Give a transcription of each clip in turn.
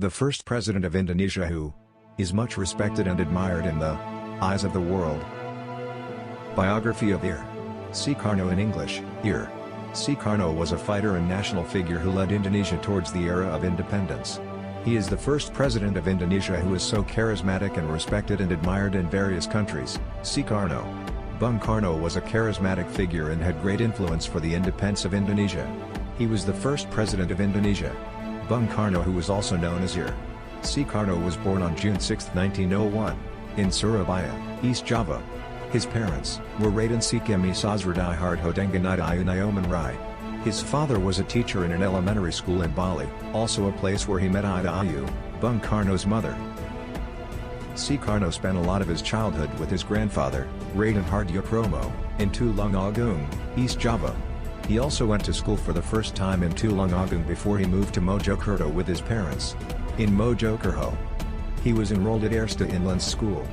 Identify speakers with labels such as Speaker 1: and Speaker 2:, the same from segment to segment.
Speaker 1: the first president of Indonesia who is much respected and admired in the eyes of the world. Biography of Ir. Soekarno in English, Ir. Soekarno was a fighter and national figure who led Indonesia towards the era of independence. He is the first president of Indonesia who is so charismatic and respected and admired in various countries. Soekarno. Bung Karno was a charismatic figure and had great influence for the independence of Indonesia. He was the first president of Indonesia. Bung Karno, who was also known as Ir. Soekarno, was born on June 6, 1901, in Surabaya, East Java. His parents were Raden Soekemi Sosrodihardjo and Ida Ayu Nyoman Rai. His father was a teacher in an elementary school in Bali, also a place where he met Ida Ayu, Bung Karno's mother. Soekarno spent a lot of his childhood with his grandfather, Raden Soekemi, in Tulungagung, East Java. He also went to school for the first time in Tulungagung before he moved to Mojokerto with his parents. In Mojokerto, he was enrolled at Eerste Inland School.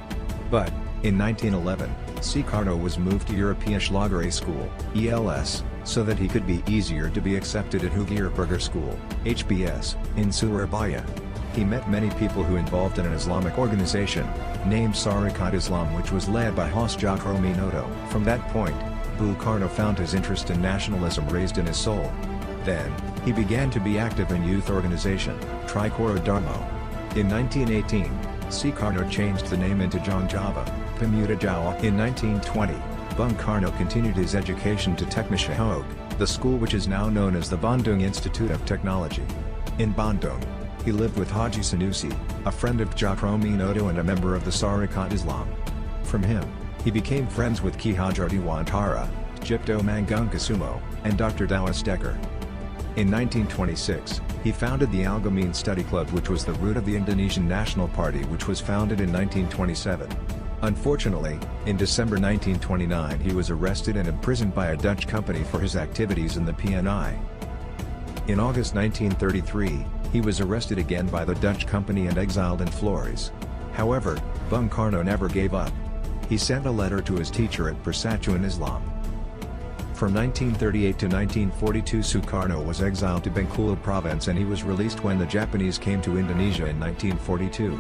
Speaker 1: But, in 1911, Soekarno was moved to European Lagere School, ELS, so that he could be easier to be accepted at Hoogiersburger School, HBS, in Surabaya. He met many people who involved in an Islamic organization, named Syarikat Islam, which was led by Hos Jakroaminoto. From that point, Bung Karno found his interest in nationalism raised in his soul. Then, he began to be active in youth organization, Trikoro Darmo. In 1918, Soekarno changed the name into Jong Java, Pemuda Jawa. In 1920, Bung Karno continued his education to Teknische Hoog, the school which is now known as the Bandung Institute of Technology. In Bandung, he lived with Haji Sanusi, a friend of Jakroaminoto and a member of the Syarikat Islam. From him, he became friends with Ki Hajardiwantara, Jipto Mangunkusumo, and Dr. Dawas Dekker. In 1926, he founded the Algemeen Study Club, which was the root of the Indonesian National Party, which was founded in 1927. Unfortunately, in December 1929 he was arrested and imprisoned by a Dutch company for his activities in the PNI. In August 1933, he was arrested again by the Dutch company and exiled in Flores. However, Bung Karno never gave up. He sent a letter to his teacher at Persatuan Islam. From 1938 to 1942 Soekarno was exiled to Bengkulu province and he was released when the Japanese came to Indonesia in 1942.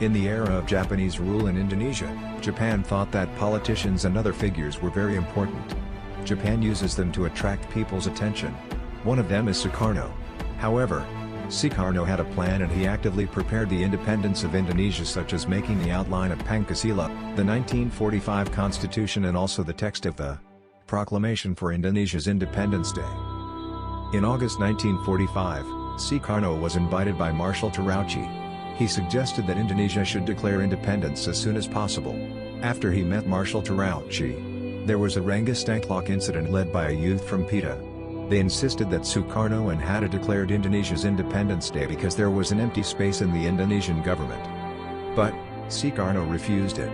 Speaker 1: In the era of Japanese rule in Indonesia, Japan thought that politicians and other figures were very important. Japan uses them to attract people's attention. One of them is Soekarno. However, Soekarno had a plan and he actively prepared the independence of Indonesia, such as making the outline of Pancasila, the 1945 constitution, and also the text of the Proclamation for Indonesia's Independence Day. In August 1945, Soekarno was invited by Marshal Terauchi. He suggested that Indonesia should declare independence as soon as possible. After he met Marshal Terauchi, there was a Rengas Tangklok incident led by a youth from Pita. They insisted that Soekarno and Hatta declared Indonesia's Independence Day because there was an empty space in the Indonesian government. But, Soekarno refused it.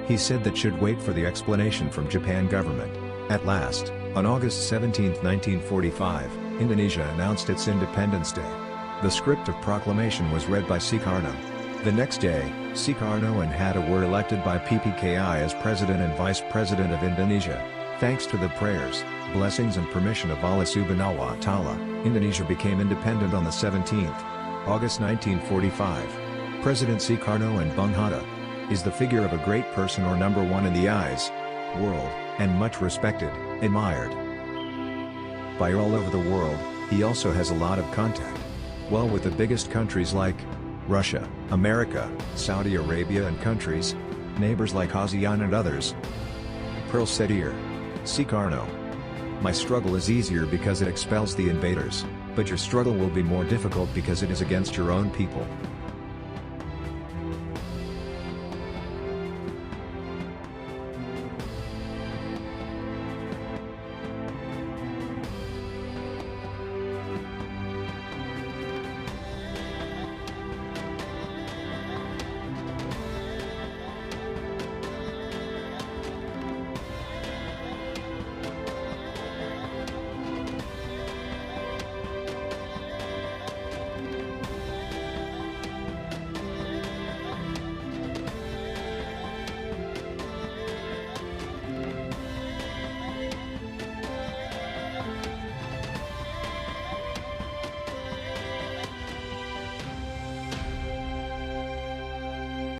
Speaker 1: He said that should wait for the explanation from Japan government. At last, on August 17, 1945, Indonesia announced its Independence Day. The script of proclamation was read by Soekarno. The next day, Soekarno and Hatta were elected by PPKI as President and Vice President of Indonesia. Thanks to the prayers, blessings and permission of Allah Subhanahu wa Ta'ala, Indonesia became independent on the 17th August 1945. President Soekarno and Bung Hatta is the figure of a great person, or number one in the eyes, world, and much respected, admired by all over the world. He also has a lot of contact, well, with the biggest countries like Russia, America, Saudi Arabia, and countries, neighbors like ASEAN and others. Pearl said Ir. Soekarno. My struggle is easier because it expels the invaders, but your struggle will be more difficult because it is against your own people.